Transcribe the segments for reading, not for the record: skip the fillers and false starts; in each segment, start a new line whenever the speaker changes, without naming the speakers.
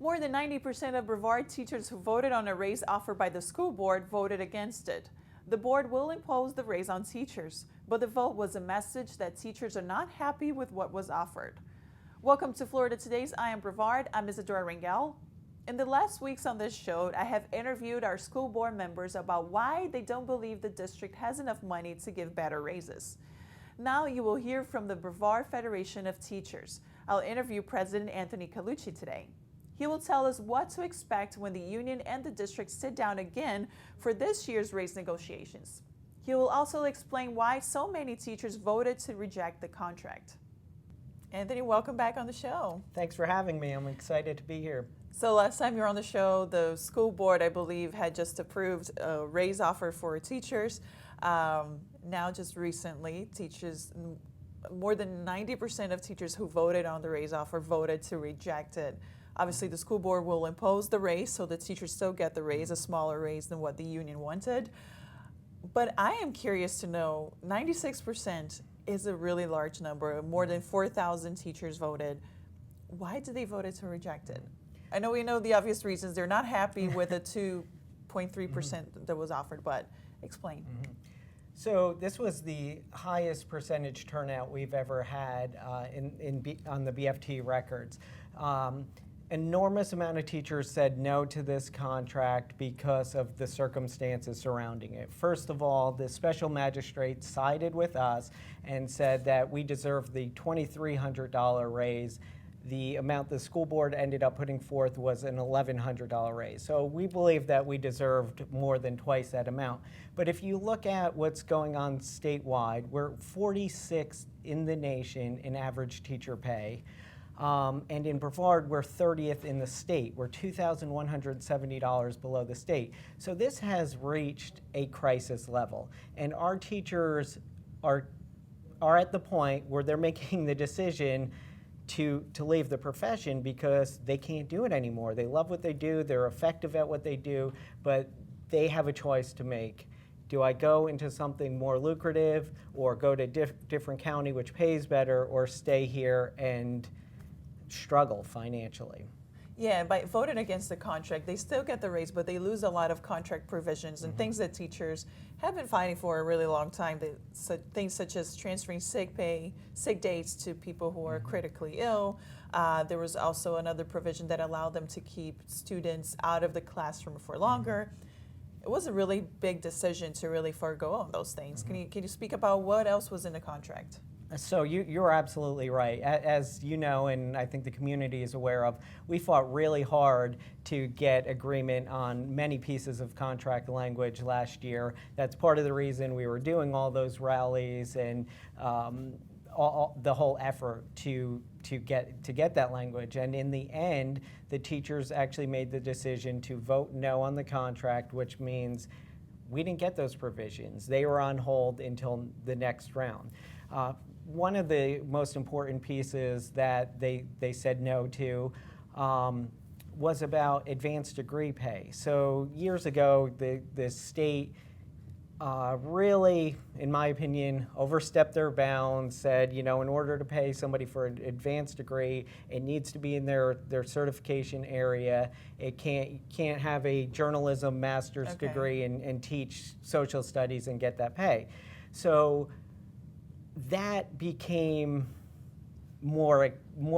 More than 90% of Brevard teachers who voted on a raise offered by the school board voted against it. The board will impose the raise on teachers, but the vote was a message that teachers are not happy with what was offered. Welcome to Florida Today's I Am Brevard. I'm Isadora Rangel. In the last weeks on this show, I have interviewed our school board members about why they don't believe the district has enough money to give better raises. Now you will hear from the Brevard Federation of Teachers. I'll interview President Anthony Colucci today. He will tell us what to expect when the union and the district sit down again for this year's raise negotiations. He will also explain why so many teachers voted to reject the contract. Anthony, welcome back on the show.
Thanks for having me. I'm excited to be here.
So last time you were on the show, the school board, I believe, had just approved a raise offer for teachers. Now, just recently, teachers, more than 90% of teachers who voted on the raise offer voted to reject it. Obviously, the school board will impose the raise, so the teachers still get the raise, a smaller raise than what the union wanted. But I am curious to know, 96% is a really large number. More than 4,000 teachers voted. Why did they vote to reject it? I know we know the obvious reasons. They're not happy with the 2.3% that was offered, but explain.
So this was the highest percentage turnout we've ever had on the BFT records. Enormous amount of teachers said no to this contract because of the circumstances surrounding it. First of all, the special magistrate sided with us and said that we deserved the $2,300 raise. The amount the school board ended up putting forth was an $1,100 raise. So we believe that we deserved more than twice that amount. But if you look at what's going on statewide, we're 46th in the nation in average teacher pay. And in Brevard, we're 30th in the state. We're $2,170 below the state. So this has reached a crisis level. And our teachers are at the point where they're making the decision to leave the profession because they can't do it anymore. They love what they do, they're effective at what they do, but they have a choice to make. Do I go into something more lucrative or go to different county which pays better, or stay here and struggle financially?
Yeah, by voting against the contract, they still get the raise, but they lose a lot of contract provisions and things that teachers have been fighting for a really long time. Things such as transferring sick pay, sick dates to people who are critically ill. There was also another provision that allowed them to keep students out of the classroom for longer. It was a really big decision to really forego on those things. Can you speak about what else was in the contract?
So you're absolutely right. As you know, and I think the community is aware of, we fought really hard to get agreement on many pieces of contract language last year. That's part of the reason we were doing all those rallies and the whole effort to get that language. And in the end, the teachers actually made the decision to vote no on the contract, which means we didn't get those provisions. They were on hold until the next round. One of the most important pieces that they said no to was about advanced degree pay. So years ago, the state really, in my opinion, overstepped their bounds, said, in order to pay somebody for an advanced degree, it needs to be in their certification area. It can't have a journalism master's degree and teach social studies and get that pay. So that became more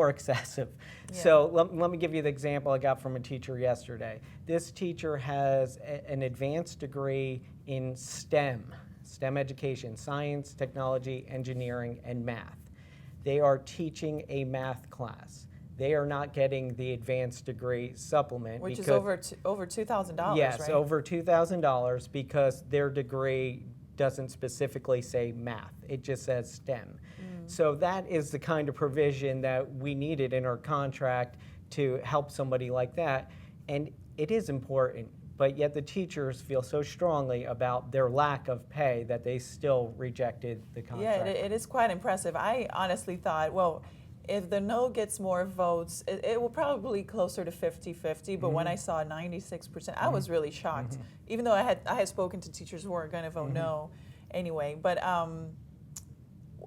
excessive. Yeah. So let me give you the example I got from a teacher yesterday. This teacher has an advanced degree in STEM education, science, technology, engineering, and math. They are teaching a math class. They are not getting the advanced degree supplement.
Which is over $2,000,
yes,
right?
over $2,000 because their degree doesn't specifically say math. It just says STEM. So that is the kind of provision that we needed in our contract to help somebody like that. And it is important, but yet the teachers feel so strongly about their lack of pay that they still rejected the contract.
Yeah, it is quite impressive. I honestly thought, well, if the no gets more votes, it will probably closer to 50-50, but when I saw 96%, I was really shocked, even though I had spoken to teachers who were going to vote no anyway. But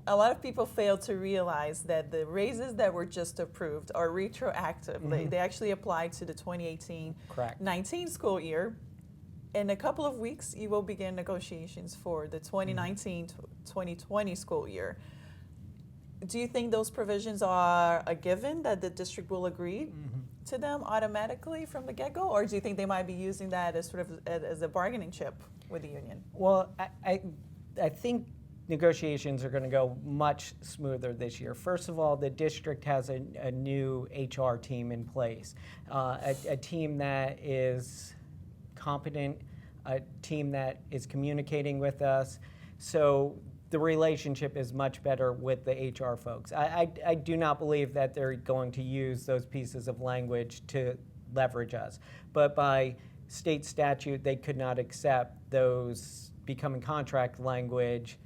a lot of people fail to realize that the raises that were just approved are retroactive. They actually apply to the 2018-19
Correct.
school year. In a couple of weeks, you will begin negotiations for the 2019-2020 school year. Do you think those provisions are a given, that the district will agree to them automatically from the get-go, or do you think they might be using that as sort of as a bargaining chip with the union?
Well, I think negotiations are going to go much smoother this year. First of all, the district has a new HR team in place, a team that is competent, a team that is communicating with us. So the relationship is much better with the HR folks. I do not believe that they're going to use those pieces of language to leverage us. But by state statute, they could not accept those becoming contract language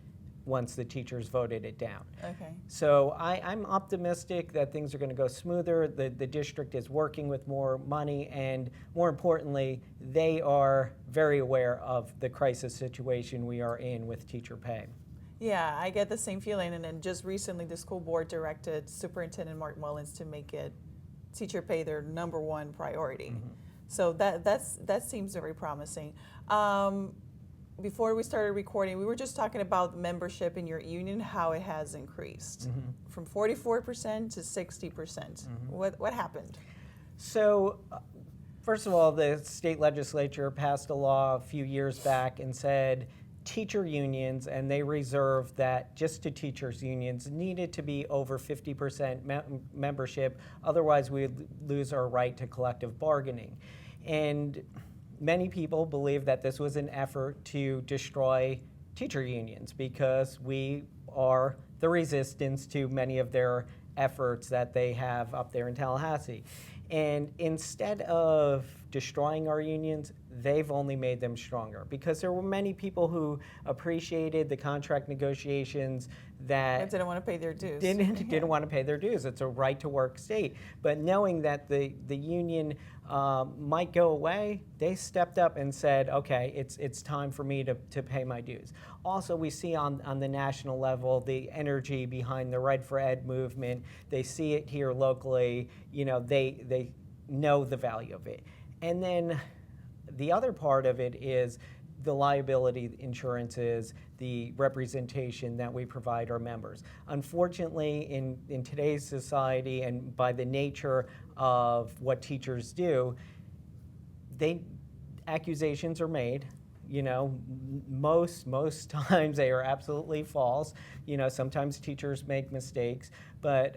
once the teachers voted it down.
Okay.
So I'm optimistic that things are going to go smoother. The district is working with more money, and more importantly, they are very aware of the crisis situation we are in with teacher pay.
Yeah, I get the same feeling. And then just recently, the school board directed Superintendent Mark Mullins to make it teacher pay their number one priority. So that seems very promising. Before we started recording, we were just talking about membership in your union, how it has increased from 44% to 60%. What happened?
So, first of all, the state legislature passed a law a few years back and said teacher unions, and they reserved that just to teachers unions, needed to be over 50% membership, otherwise we'd lose our right to collective bargaining. And many people believe that this was an effort to destroy teacher unions because we are the resistance to many of their efforts that they have up there in Tallahassee. And instead of destroying our unions, they've only made them stronger because there were many people who appreciated the contract negotiations that
didn't want to pay their dues.
Didn't want to pay their dues. It's a right to work state. But knowing that the union might go away, they stepped up and said, okay, it's time for me to pay my dues. Also, we see on the national level the energy behind the Red for Ed movement. They see it here locally. You know, they know the value of it. And then the other part of it is the liability insurances, the representation that we provide our members. Unfortunately, in today's society and by the nature of what teachers do, accusations are made. You know, most times they are absolutely false. You know, sometimes teachers make mistakes, but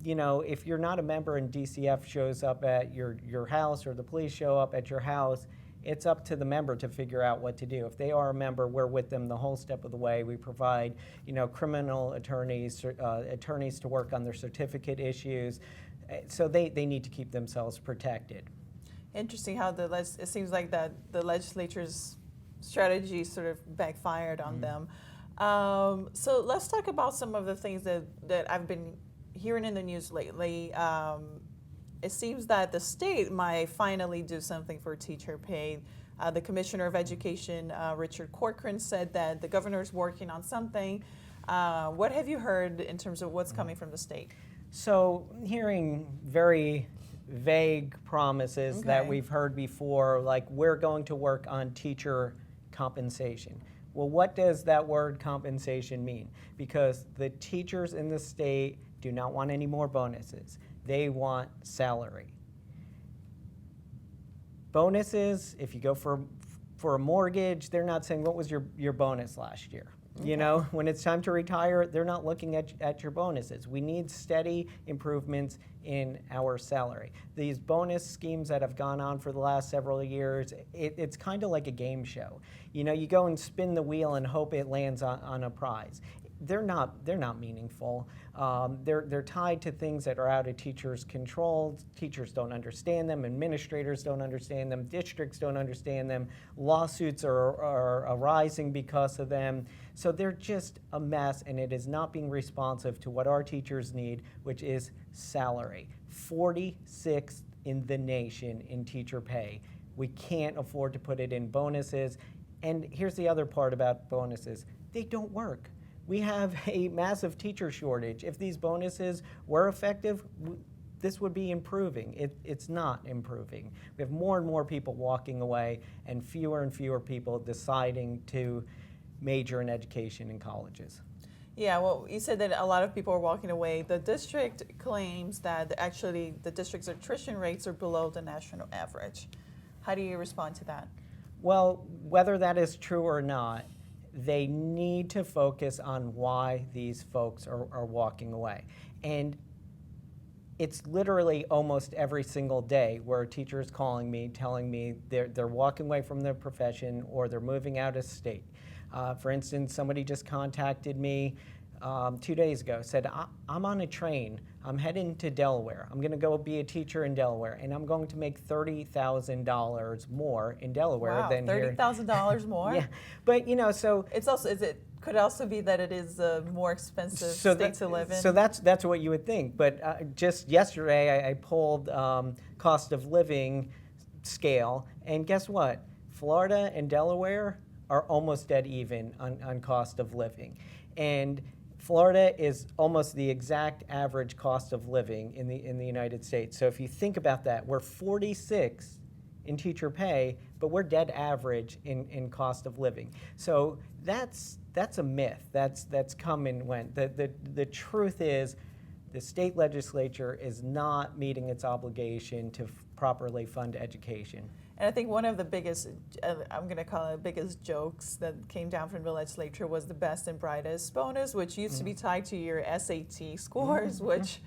you know, if you're not a member and DCF shows up at your house or the police show up at your house, it's up to the member to figure out what to do. If they are a member, we're with them the whole step of the way. We provide, you know, criminal attorneys, attorneys to work on their certificate issues. So they need to keep themselves protected.
Interesting how it seems like that the legislature's strategy sort of backfired on them. So let's talk about some of the things that I've been hearing in the news lately. It seems that the state might finally do something for teacher pay. The Commissioner of Education, Richard Corcoran, said that the governor's working on something. What have you heard in terms of what's coming from the state?
So hearing very vague promises that we've heard before, like we're going to work on teacher compensation. Well, what does that word compensation mean? Because the teachers in the state do not want any more bonuses. They want salary. Bonuses, if you go for a mortgage, they're not saying what was your bonus last year. You know, when it's time to retire, they're not looking at your bonuses. We need steady improvements in our salary. These bonus schemes that have gone on for the last several years, it's kind of like a game show. You know, you go and spin the wheel and hope it lands on a prize. They're not meaningful. They're tied to things that are out of teachers' control. Teachers don't understand them. Administrators don't understand them. Districts don't understand them. Lawsuits are arising because of them. So they're just a mess, and it is not being responsive to what our teachers need, which is salary. 46th in the nation in teacher pay. We can't afford to put it in bonuses. And here's the other part about bonuses. They don't work. We have a massive teacher shortage. If these bonuses were effective, this would be improving. It's not improving. We have more and more people walking away and fewer people deciding to major in education in colleges.
Yeah, well, you said that a lot of people are walking away. The district claims that actually the district's attrition rates are below the national average. How do you respond to that?
Well, whether that is true or not, they need to focus on why these folks are walking away. And it's literally almost every single day where a teacher is calling me, telling me they're walking away from their profession or they're moving out of state. For instance, somebody just contacted me 2 days ago, said, I'm on a train, I'm heading to Delaware, I'm gonna go be a teacher in Delaware, and I'm going to make $30,000 more in Delaware than here.
$30,000 more?
Yeah, but so
it's also, could also be that it is a more expensive state to live in?
So that's what you would think, but just yesterday I pulled cost of living scale, and guess what? Florida and Delaware are almost dead even on cost of living. And Florida is almost the exact average cost of living in the United States. So if you think about that, we're 46 in teacher pay, but we're dead average in cost of living. So that's a myth. That's come and went. The truth is the state legislature is not meeting its obligation to properly fund education.
And I think one of the biggest, I'm going to call it biggest jokes that came down from the legislature was the best and brightest bonus, which used to be tied to your SAT scores, which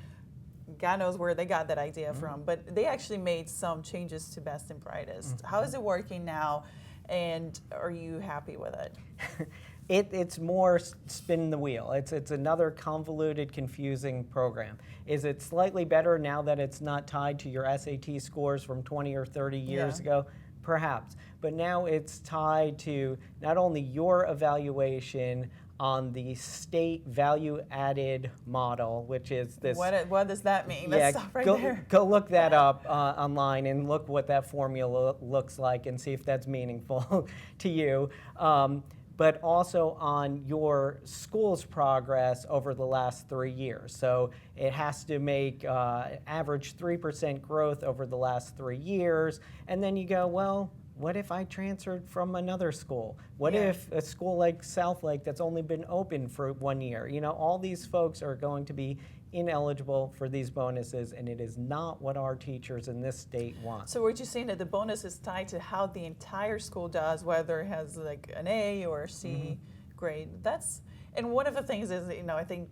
God knows where they got that idea from. But they actually made some changes to best and brightest. How is it working now, and are you happy with it?
It's more spin the wheel. It's another convoluted, confusing program. Is it slightly better now that it's not tied to your SAT scores from 20 or 30 years ago? Perhaps. But now it's tied to not only your evaluation on the state value-added model, which is this.
What does that mean? Let's stop right there.
Go look that up online and look what that formula looks like and see if that's meaningful to you. But also on your school's progress over the last 3 years. So it has to make average 3% growth over the last 3 years. And then you go, well, what if I transferred from another school? What if a school like South Lake that's only been open for 1 year? All these folks are going to be ineligible for these bonuses, and it is not what our teachers in this state want.
So what you're saying that the bonus is tied to how the entire school does, whether it has like an A or a C grade. And one of the things is, I think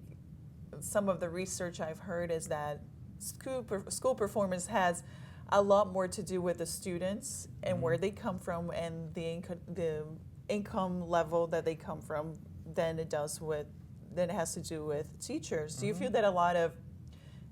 some of the research I've heard is that school performance has a lot more to do with the students and where they come from and the income level that they come from than it has to do with teachers. Do you feel that a lot of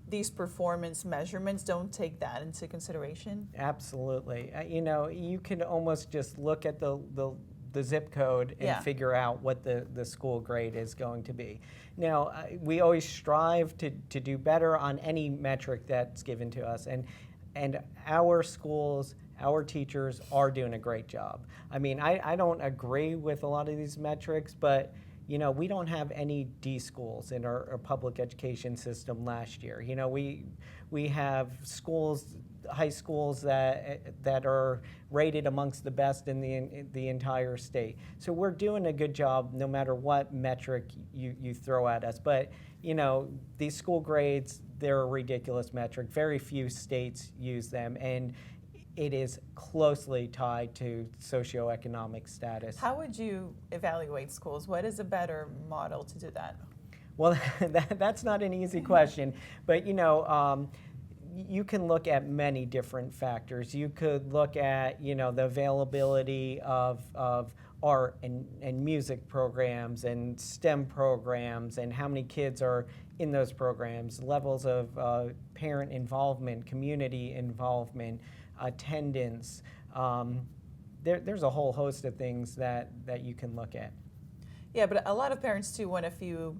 these performance measurements don't take that into consideration?
Absolutely. You can almost just look at the zip code and figure out what the school grade is going to be. Now, we always strive to do better on any metric that's given to us, and our schools, our teachers are doing a great job. I mean, I don't agree with a lot of these metrics, but we don't have any D schools in our public education system last year. We have schools, high schools that are rated amongst the best in the entire state. So we're doing a good job no matter what metric you throw at us. But these school grades, they're a ridiculous metric. Very few states use them, and it is closely tied to socioeconomic status.
How would you evaluate schools? What is a better model to do that?
Well, that's not an easy question, but you can look at many different factors. You could look at the availability of art and music programs and STEM programs and how many kids are in those programs, levels of parent involvement, community involvement, attendance. There's a whole host of things that you can look at.
Yeah, but a lot of parents too want to feel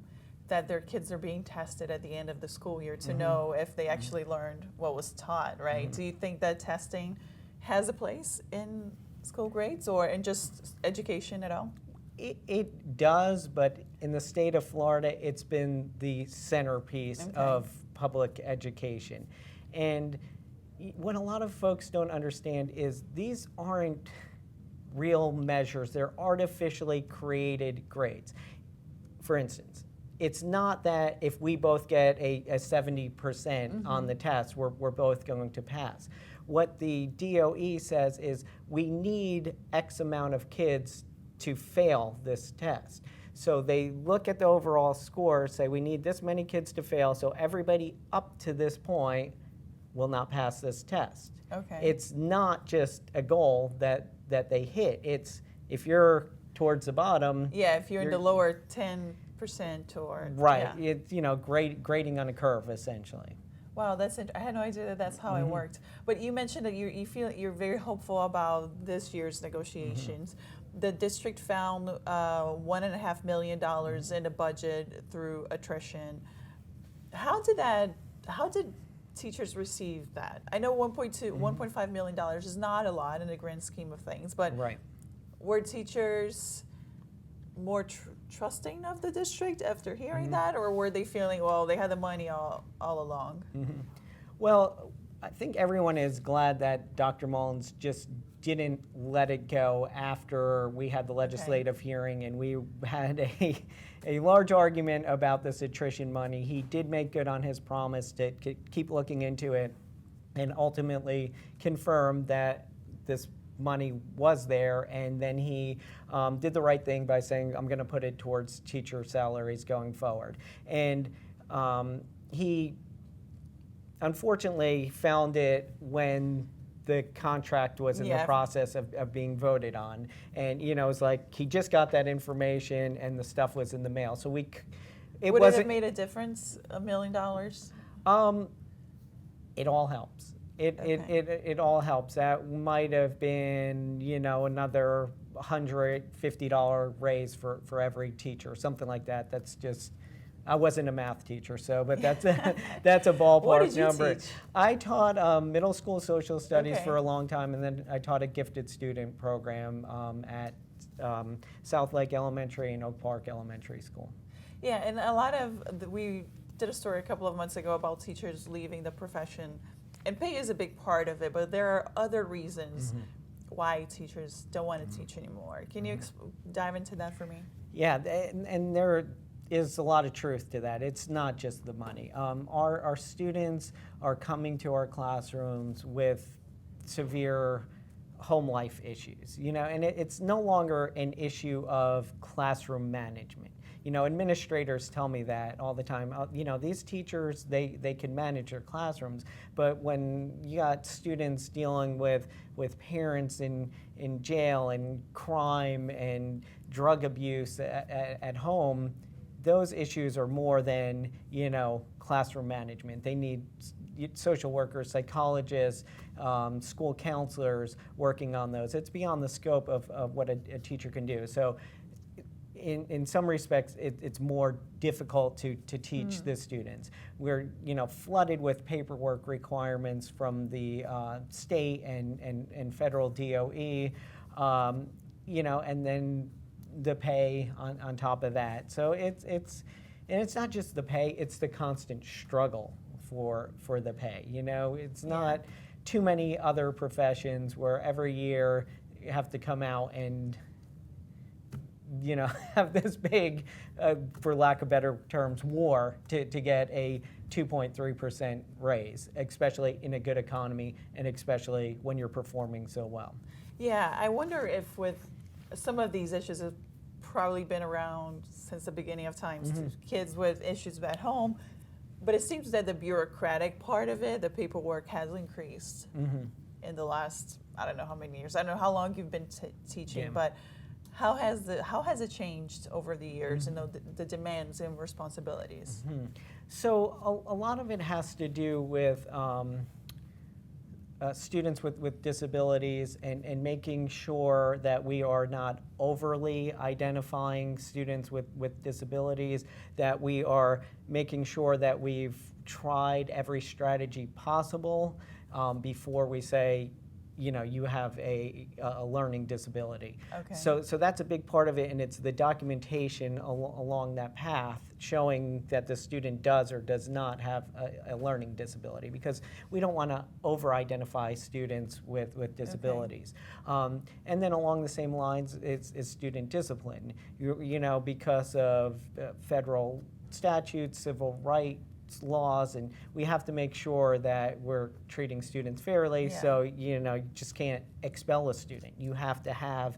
that their kids are being tested at the end of the school year to know if they actually learned what was taught, right? Do you think that testing has a place in school grades or in just education at all?
It does, but in the state of Florida, it's been the centerpiece of public education. And what a lot of folks don't understand is these aren't real measures. They're artificially created grades. For instance, it's not that if we both get a 70% on the test, we're both going to pass. What the DOE says is we need X amount of kids to fail this test. So they look at the overall score, say we need this many kids to fail, so everybody up to this point will not pass this test.
Okay.
It's not just a goal that they hit. It's if you're towards the bottom.
Yeah, if you're in the lower 10% or.
Right.
Yeah.
It's, grading on a curve, essentially.
Wow, I had no idea that that's how it worked. But you mentioned that you feel you're very hopeful about this year's negotiations. The district found $1.5 million in the budget through attrition. How did teachers receive that? I know $1.5 million is not a lot in the grand scheme of things, but were teachers more trusting of the district after hearing that, or were they feeling, well, they had the money all along?
Well, I think everyone is glad that Dr. Mullins just didn't let it go after we had the legislative hearing and we had a large argument about this attrition money. He did make good on his promise to keep looking into it and ultimately confirmed that this money was there, and then he did the right thing by saying, I'm going to put it towards teacher salaries going forward. And he unfortunately found it when the contract was in the process of being voted on. And, it's like he just got that information and the stuff was in the mail. So would it have
made a difference, $1 million?
It all helps. It all helps. That might have been, another $150 raise for every teacher, something like that. That's just, I wasn't a math teacher, but that's a ballpark
What did you
number.
teach?
I taught middle school social studies for a long time, and then I taught a gifted student program at South Lake Elementary and Oak Park Elementary School.
Yeah, and we did a story a couple of months ago about teachers leaving the profession. And pay is a big part of it, but there are other reasons why teachers don't want to teach anymore. Can you dive into that for me?
Yeah, and there is a lot of truth to that. It's not just the money. Our students are coming to our classrooms with severe home life issues, and it's no longer an issue of classroom management. Administrators tell me that all the time. These teachers, they can manage their classrooms, but when you got students dealing with parents in jail and crime and drug abuse at home, those issues are more than, classroom management. They need social workers, psychologists, school counselors working on those. It's beyond the scope of what a teacher can do. So in some respects, it's more difficult to teach the students. We're flooded with paperwork requirements from the state and federal DOE, and then the pay on top of that. So it's not just the pay; it's the constant struggle for the pay. It's not too many other professions where every year you have to come out and have this big, for lack of better terms, war to get a 2.3% raise, especially in a good economy and especially when you're performing so well.
Yeah, I wonder if with some of these issues have probably been around since the beginning of times, kids with issues at home, but it seems that the bureaucratic part of it, the paperwork, has increased in the last, I don't know how many years. I don't know how long you've been teaching, but how has it changed over the years and the demands and responsibilities?
So a lot of it has to do with students with disabilities and making sure that we are not overly identifying students with disabilities, that we are making sure that we've tried every strategy possible before we say, you have a learning disability.
Okay.
So that's a big part of it, and it's the documentation along that path showing that the student does or does not have a learning disability, because we don't want to over-identify students with disabilities. Okay. And then along the same lines is student discipline. Because of federal statutes, civil rights laws, and we have to make sure that we're treating students fairly. Yeah. So you just can't expel a student. You have to have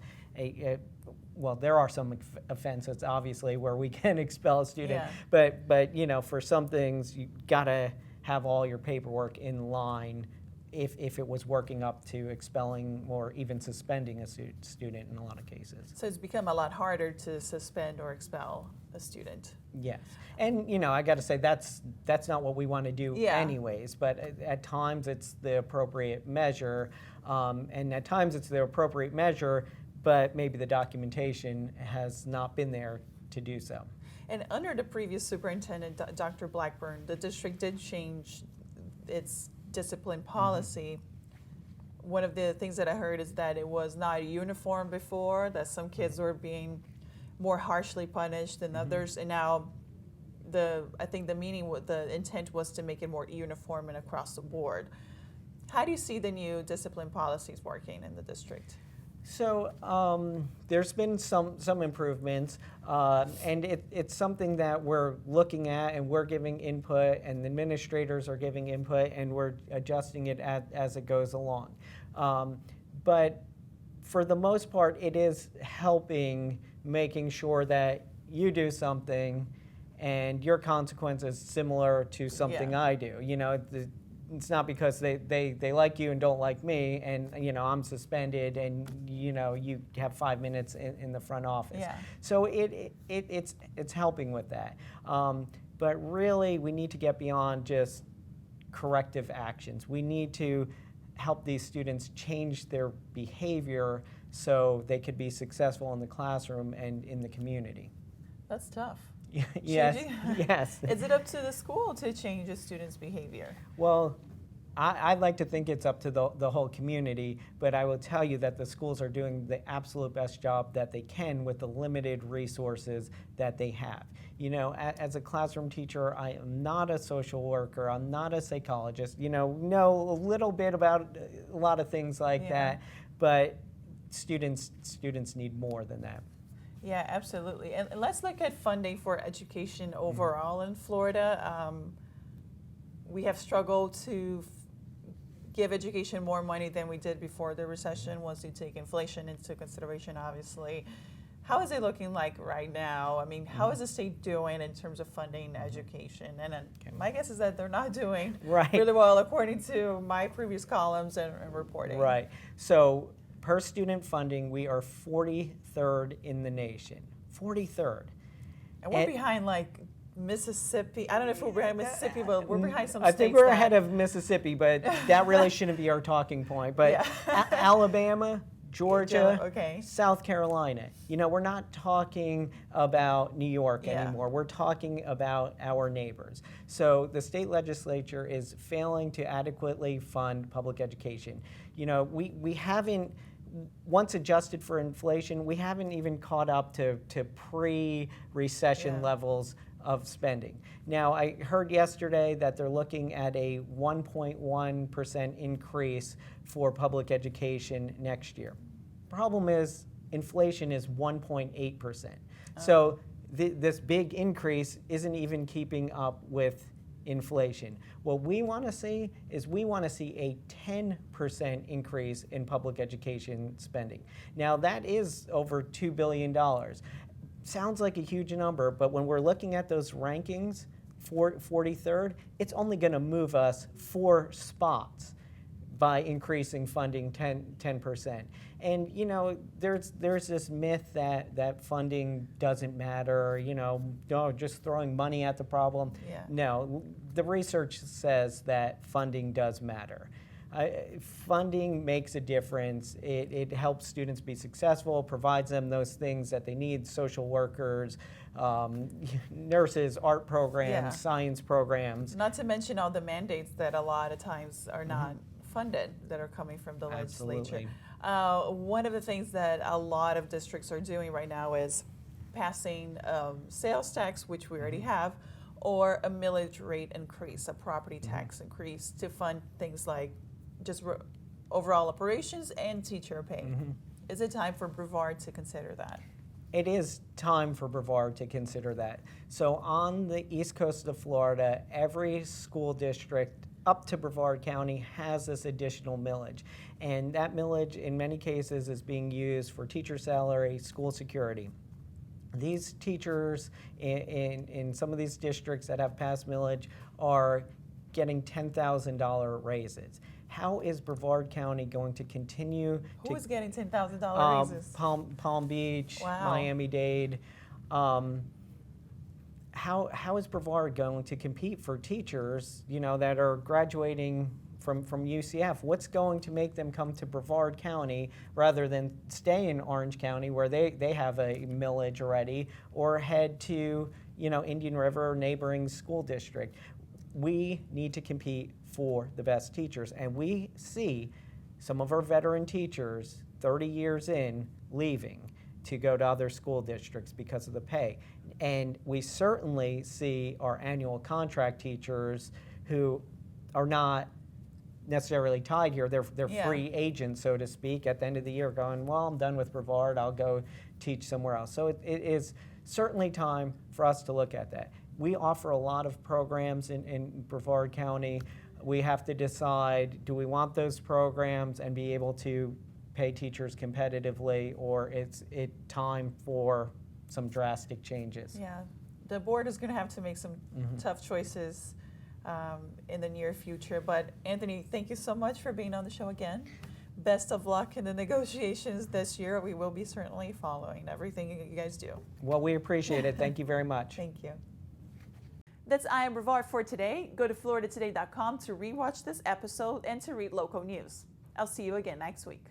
well, there are some offenses obviously where we can expel a student, yeah. but for some things you gotta have all your paperwork in line if it was working up to expelling or even suspending a student in a lot of cases.
So it's become a lot harder to suspend or expel a student.
Yes, and I got to say that's not what we want to do anyways, but at times it's the appropriate measure, and at times it's the appropriate measure, but maybe the documentation has not been there to do so.
And under the previous superintendent, Dr. Blackburn, the district did change its discipline policy. Mm-hmm. One of the things that I heard is that it was not uniform before, that some kids were being more harshly punished than mm-hmm. others, and now I think the intent was to make it more uniform and across the board. How do you see the new discipline policies working in the district?
So there's been some improvements, and it's something that we're looking at, and we're giving input, and the administrators are giving input, and we're adjusting it as it goes along. But for the most part, it is helping making sure that you do something and your consequence is similar to something I do. It's not because they like you and don't like me, and I'm suspended, and you have 5 minutes in the front office. Yeah. So it's helping with that. But really, we need to get beyond just corrective actions. We need to help these students change their behavior so they could be successful in the classroom and in the community.
That's tough.
Yes. Yes.
Is it up to the school to change a student's behavior?
Well, I'd like to think it's up to the whole community, but I will tell you that the schools are doing the absolute best job that they can with the limited resources that they have. As a classroom teacher, I am not a social worker, I'm not a psychologist, know a little bit about a lot of things like that, but students need more than that.
Yeah, absolutely. And let's look at funding for education overall in Florida. We have struggled to give education more money than we did before the recession, once you take inflation into consideration, obviously. How is it looking like right now? I mean, how is the state doing in terms of funding education? And my guess is that they're not doing really well, according to my previous columns and reporting.
Right. So per student funding, we are 43rd in the nation. 43rd.
And we're behind Mississippi. I don't know if we're behind Mississippi, but we're behind some states.
I think we're ahead of Mississippi, but that really shouldn't be our talking point. But Alabama, Georgia, South Carolina. We're not talking about New York anymore. We're talking about our neighbors. So the state legislature is failing to adequately fund public education. We haven't, once adjusted for inflation, we haven't even caught up to pre-recession levels of spending. Now, I heard yesterday that they're looking at a 1.1% increase for public education next year. Problem is, inflation is 1.8%. So this big increase isn't even keeping up with inflation. What we want to see is a 10% increase in public education spending. Now, that is over $2 billion. Sounds like a huge number, but when we're looking at those rankings, 43rd, it's only going to move us 4 spots by increasing funding 10%. And there's this myth that funding doesn't matter, just throwing money at the problem. Yeah. No, the research says that funding does matter. Funding makes a difference. It helps students be successful, provides them those things that they need: social workers, nurses, art programs, science programs.
Not to mention all the mandates that a lot of times are not funded that are coming from the legislature.
Absolutely.
One of the things that a lot of districts are doing right now is passing sales tax, which we already have, or a millage rate increase, a property tax increase to fund things like just overall operations and teacher pay. Is it time for Brevard to consider that?
It is time for Brevard to consider that. So on the east coast of Florida, every school district up to Brevard County has this additional millage. And that millage in many cases is being used for teacher salary, school security. These teachers in some of these districts that have passed millage are getting $10,000 raises. How is Brevard County going to continue
Who is getting $10,000 raises?
Palm Beach,
Wow.
Miami-Dade. How is Brevard going to compete for teachers, that are graduating from UCF? What's going to make them come to Brevard County rather than stay in Orange County where they have a millage already, or head to Indian River, neighboring school district? We need to compete for the best teachers, and we see some of our veteran teachers 30 years in leaving to go to other school districts because of the pay. And we certainly see our annual contract teachers who are not necessarily tied here. They're free agents, so to speak, at the end of the year going, well, I'm done with Brevard, I'll go teach somewhere else. So it is certainly time for us to look at that. We offer a lot of programs in Brevard County. We have to decide, do we want those programs and be able to pay teachers competitively, or it's time for some drastic changes?
Yeah, the board is going to have to make some tough choices in the near future. But Anthony, thank you so much for being on the show again. Best of luck in the negotiations this year. We will be certainly following everything you guys do.
Well, we appreciate it. Thank you very much.
Thank you. That's I Am Brevard for today. Go to floridatoday.com to rewatch this episode and to read local news. I'll see you again next week.